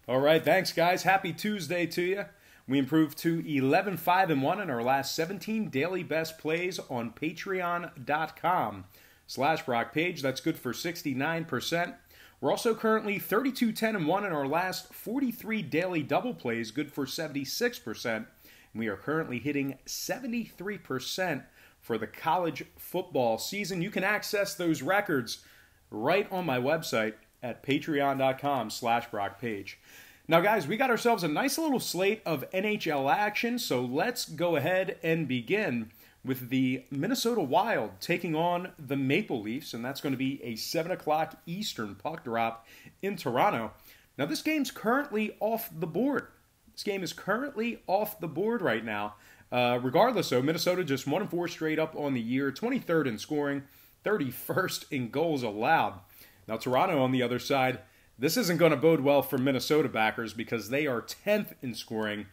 All right, thanks, guys. Happy Tuesday to you. We improved to 11-5-1 in our last 17 daily best plays on patreon.com/Brock Page. That's good for 69%. We're also currently 32-10-1 in our last 43 daily double plays, good for 76%. And we are currently hitting 73% for the college football season. You can access those records right on my website at patreon.com/Brock Page. Now, guys, we got ourselves a nice little slate of NHL action, so let's go ahead and begin with the Minnesota Wild taking on the Maple Leafs, and that's going to be a 7 o'clock Eastern puck drop in Toronto. Now, this game's currently off the board. This game is currently off the board right now. Regardless, though, Minnesota just 1-4 straight up on the year, 23rd in scoring, 31st in goals allowed. Now, Toronto on the other side, this isn't going to bode well for Minnesota backers because they are 10th in scoring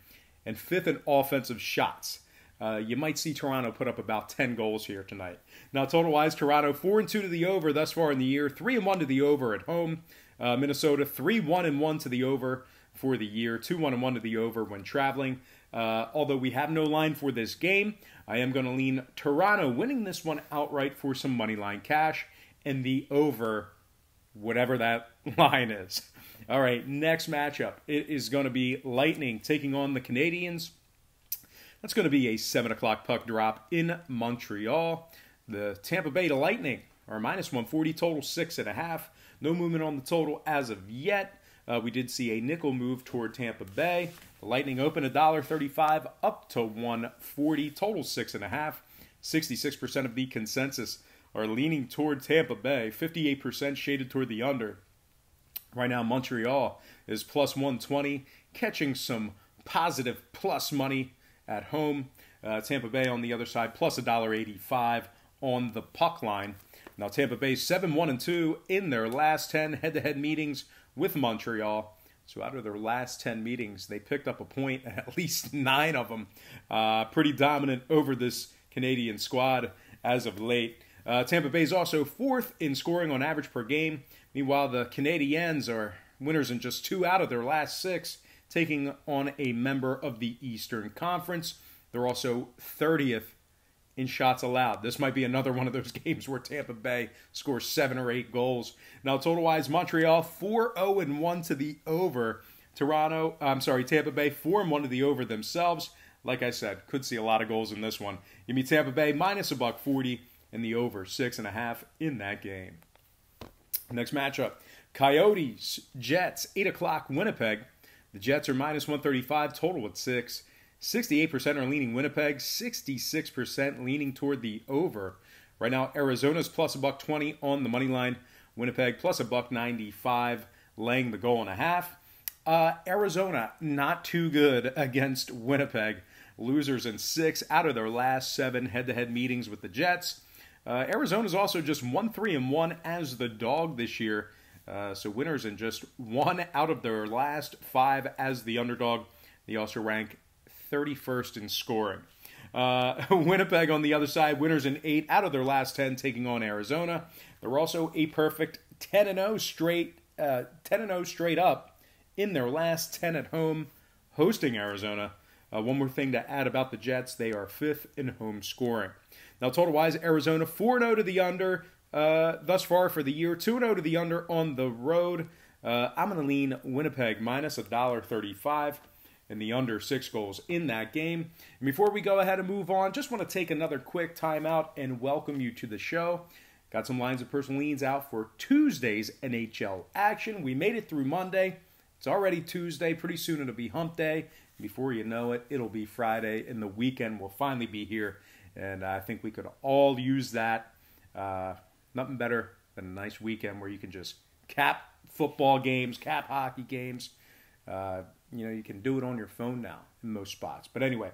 and 5th in offensive shots. You might see Toronto put up about 10 goals here tonight. Now, total-wise, Toronto 4-2 to the over thus far in the year, 3-1 to the over at home. Minnesota 3-1-1 to the over for the year, 2-1-1 to the over when traveling. Although we have no line for this game, I am going to lean Toronto winning this one outright for some money line cash and the over, whatever that line is. All right, next matchup. It is going to be Lightning taking on the Canadiens. That's going to be a 7 o'clock puck drop in Montreal. The Tampa Bay Lightning are minus 140, total 6.5. No movement on the total as of yet. We did see a nickel move toward Tampa Bay. The Lightning open $1.35 up to 140, total 6.5. 66% of the consensus are leaning toward Tampa Bay, 58% shaded toward the under. Right now, Montreal is plus 120, catching some positive plus money at home. Tampa Bay on the other side, plus $1.85 on the puck line. Now, Tampa Bay 7-1-2 in their last 10 head-to-head meetings with Montreal. So out of their last 10 meetings, they picked up a point at least 9 of them. Pretty dominant over this Canadian squad as of late. Tampa Bay is also 4th in scoring on average per game. Meanwhile, the Canadiens are winners in just 2 out of their last 6, taking on a member of the Eastern Conference. They're also 30th in shots allowed. This might be another one of those games where Tampa Bay scores 7 or 8 goals. Now, total-wise, Montreal 4-0-1 to the over. Tampa Bay 4-1 to the over themselves. Like I said, could see a lot of goals in this one. Give me Tampa Bay minus $1.40 and the over 6.5 in that game. Next matchup, Coyotes, Jets, 8 o'clock, Winnipeg. The Jets are minus 135, total at 6. 68% are leaning Winnipeg, 66% leaning toward the over. Right now, Arizona's plus $1.20 on the money line. Winnipeg plus $1.95, laying the goal and a half. Arizona, not too good against Winnipeg. Losers in 6 out of their last 7 head-to-head meetings with the Jets. Arizona's also just 1-3-1 as the dog this year. So winners in just 1 out of their last 5 as the underdog. They also rank 31st in scoring. Winnipeg on the other side, winners in 8 out of their last 10 taking on Arizona. They're also a perfect 10-0 straight up in their last 10 at home hosting Arizona. One more thing to add about the Jets, they are 5th in home scoring. Now, total-wise, Arizona 4-0 to the under thus far for the year, 2-0 to the under on the road. I'm going to lean Winnipeg minus $1.35 and the under 6 goals in that game. And before we go ahead and move on, just want to take another quick timeout and welcome you to the show. Got some lines of personal leans out for Tuesday's NHL action. We made it through Monday. It's already Tuesday. Pretty soon it'll be hump day. Before you know it, it'll be Friday, and the weekend will finally be here. And I think we could all use that. Nothing better than a nice weekend where you can just cap football games, cap hockey games. You can do it on your phone now in most spots. But anyway,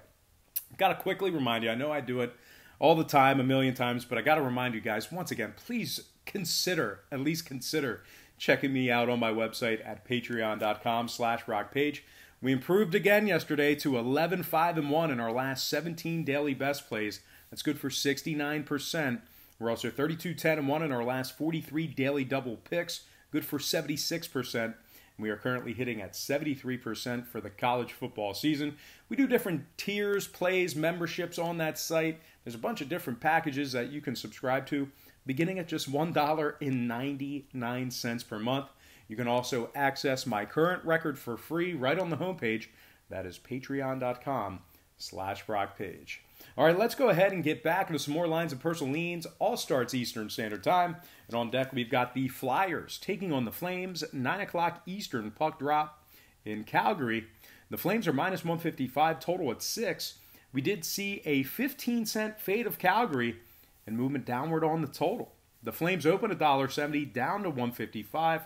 got to quickly remind you, I know I do it all the time, a million times, but I got to remind you guys, once again, please at least consider checking me out on my website at patreon.com/rockpage. We improved again yesterday to 11-5-1 in our last 17 daily best plays. That's good for 69%. We're also 32-10-1 in our last 43 daily double picks. Good for 76%. We are currently hitting at 73% for the college football season. We do different tiers, plays, memberships on that site. There's a bunch of different packages that you can subscribe to, beginning at just $1.99 per month. You can also access my current record for free right on the homepage. That is patreon.com/BrockPage. All right, let's go ahead and get back into some more lines of personal leans. All starts Eastern Standard Time. And on deck, we've got the Flyers taking on the Flames. 9 o'clock Eastern puck drop in Calgary. The Flames are minus 155, total at 6. We did see a 15-cent fade of Calgary and movement downward on the total. The Flames open $1.70 down to 155.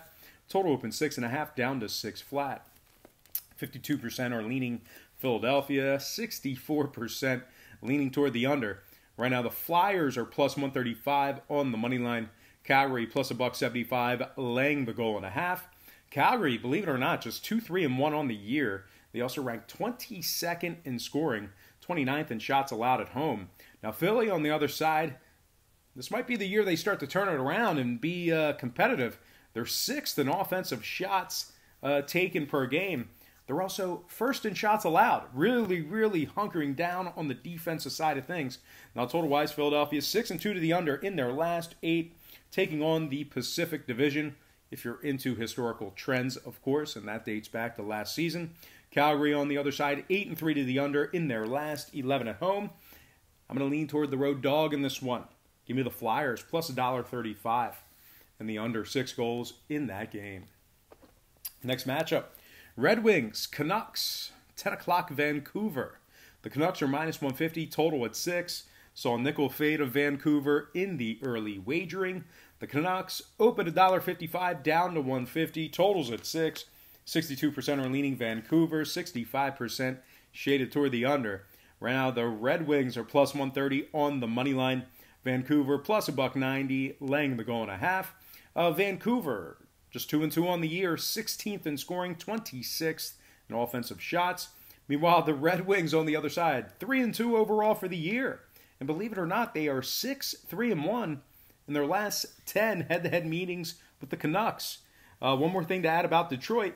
Total open 6.5 down to 6 flat. 52% are leaning Philadelphia. 64% leaning toward the under. Right now the Flyers are plus 135 on the money line. Calgary plus $1.75, laying the goal and a half. Calgary, believe it or not, just 2-3-1 on the year. They also rank 22nd in scoring, 29th in shots allowed at home. Now Philly on the other side, this might be the year they start to turn it around and be competitive. They're 6th in offensive shots taken per game. They're also 1st in shots allowed. Really hunkering down on the defensive side of things. Now, total-wise, Philadelphia 6-2 to the under in their last 8, taking on the Pacific Division, if you're into historical trends, of course, and that dates back to last season. Calgary on the other side, 8-3 to the under in their last 11 at home. I'm going to lean toward the road dog in this one. Give me the Flyers, plus $1.35, and the under 6 goals in that game. Next matchup. Red Wings, Canucks, 10 o'clock Vancouver. The Canucks are minus 150, total at 6. Saw a nickel fade of Vancouver in the early wagering. The Canucks open $1.55 down to 150, totals at 6. 62% are leaning Vancouver, 65% shaded toward the under. Right now the Red Wings are plus 130 on the money line. Vancouver plus $1.90, laying the goal and a half. Vancouver just 2-2 on the year, 16th in scoring, 26th in offensive shots. Meanwhile, the Red Wings on the other side, 3-2 overall for the year. And believe it or not, they are 6-3-1 in their last 10 head-to-head meetings with the Canucks. One more thing to add about Detroit.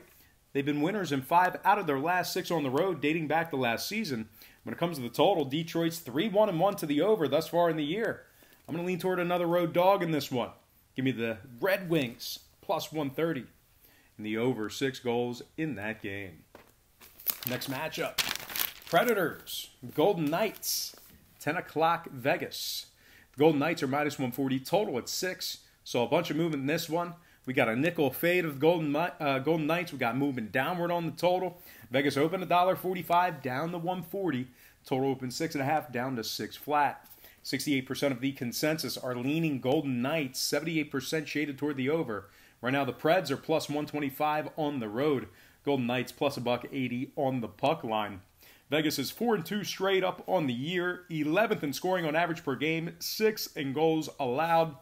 They've been winners in 5 out of their last 6 on the road, dating back to last season. When it comes to the total, Detroit's 3-1-1 to the over thus far in the year. I'm going to lean toward another road dog in this one. Give me the Red Wings, plus 130. And the over 6 goals in that game. Next matchup. Predators, Golden Knights, 10 o'clock Vegas. The Golden Knights are minus 140, total at 6. Saw a bunch of movement in this one. We got a nickel fade of Golden Knights. We got movement downward on the total. Vegas opened $1.45 down to 140. Total open 6.5 down to 6 flat. 68% of the consensus are leaning Golden Knights. 78% shaded toward the over. Right now the Preds are plus 125 on the road. Golden Knights plus $1.80 on the puck line. Vegas is 4-2 straight up on the year. 11th in scoring on average per game. 6th in goals allowed.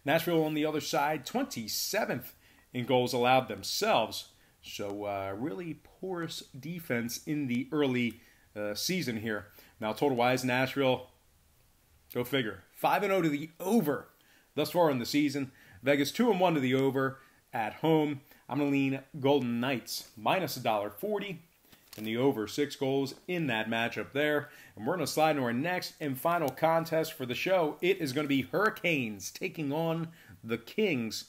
Nashville on the other side, 27th in goals allowed themselves. So really porous defense in the early season here. Now total-wise, Nashville, go figure, 5-0 to the over thus far in the season. Vegas 2-1 to the over at home. I'm going to lean Golden Knights minus $1.40 and the over 6 goals in that matchup there. And we're going to slide into our next and final contest for the show. It is going to be Hurricanes taking on the Kings.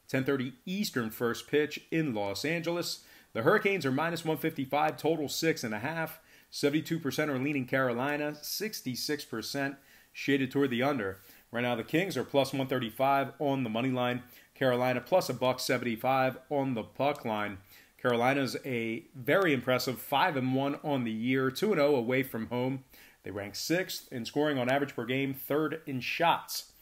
10:30 Eastern first pitch in Los Angeles. The Hurricanes are minus 155, total 6.5. 72% are leaning Carolina, 66% shaded toward the under. Right now the Kings are plus 135 on the money line. Carolina plus $1.75 on the puck line. Carolina's a very impressive 5-1 on the year, 2-0 away from home. They rank 6th in scoring on average per game, 3rd in shots.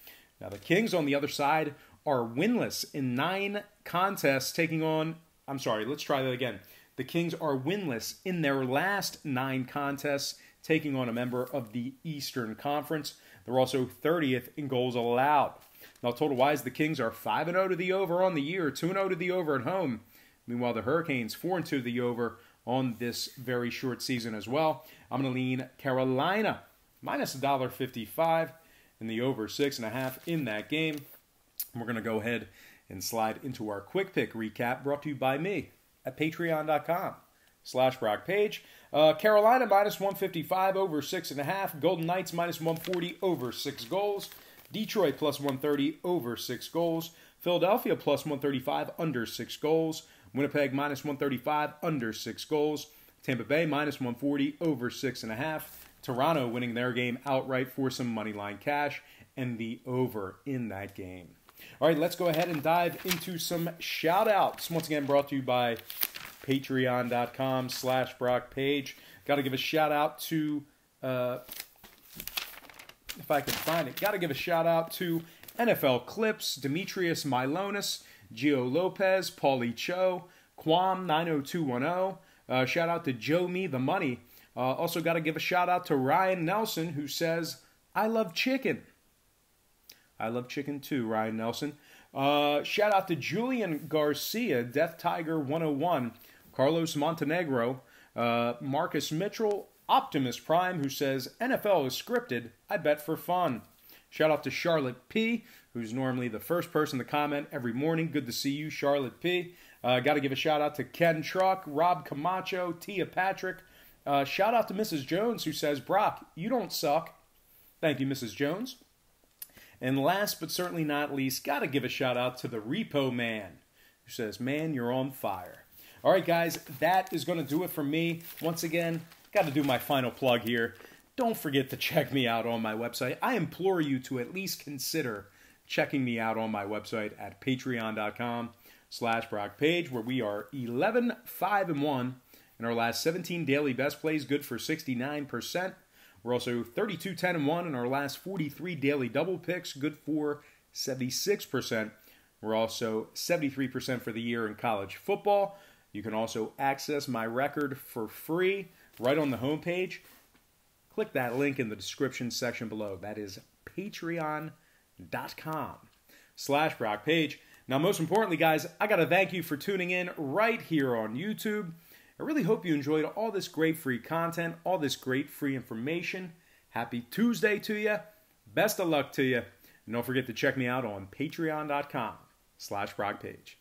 Now the Kings on the other side are winless in 9 contests taking on, let's try that again. The Kings are winless in their last 9 contests taking on a member of the Eastern Conference. They're also 30th in goals allowed. Now total-wise, the Kings are 5-0 to the over on the year, 2-0 to the over at home. Meanwhile, the Hurricanes 4-2 to the over on this very short season as well. I'm going to lean Carolina minus $1.55 and the over 6.5 in that game. We're going to go ahead and slide into our quick pick recap brought to you by me at patreon.com/Brock Page. Carolina minus 155 over 6.5. Golden Knights minus 140 over 6 goals. Detroit plus 130 over 6 goals. Philadelphia plus 135 under 6 goals. Winnipeg minus 135 under 6 goals. Tampa Bay minus 140 over 6.5. Toronto winning their game outright for some money line cash and the over in that game. All right, let's go ahead and dive into some shout outs. Once again, brought to you by patreon.com/Brock Page. Got to give a shout out to, if I can find it, got to give a shout out to NFL Clips, Demetrius Milonis, Gio Lopez, Paulie Cho, Quam 90210. Shout out to Joe Me the Money. Also got to give a shout out to Ryan Nelson, who says, I love chicken. I love chicken too, Ryan Nelson. Shout out to Julian Garcia, Death Tiger 101, Carlos Montenegro, Marcus Mitchell, Optimus Prime, who says, NFL is scripted, I bet for fun. Shout out to Charlotte P., who's normally the first person to comment every morning. Good to see you, Charlotte P. Got to give a shout out to Ken Truck, Rob Camacho, Tia Patrick. Shout out to Mrs. Jones, who says, Brock, you don't suck. Thank you, Mrs. Jones. And last but certainly not least, got to give a shout out to the Repo Man, who says, man, you're on fire. All right, guys, that is going to do it for me. Once again, got to do my final plug here. Don't forget to check me out on my website. I implore you to at least consider checking me out on my website at patreon.com/Brock Page, where we are 11-5-1 in our last 17 daily best plays, good for 69%. We're also 32-10-1 in our last 43 daily double picks, good for 76%. We're also 73% for the year in college football. You can also access my record for free right on the homepage. Click that link in the description section below. That is patreon.com/Brock Page. Now, most importantly, guys, I got to thank you for tuning in right here on YouTube. I really hope you enjoyed all this great free content, all this great free information. Happy Tuesday to you. Best of luck to you. And don't forget to check me out on patreon.com/Brock Page.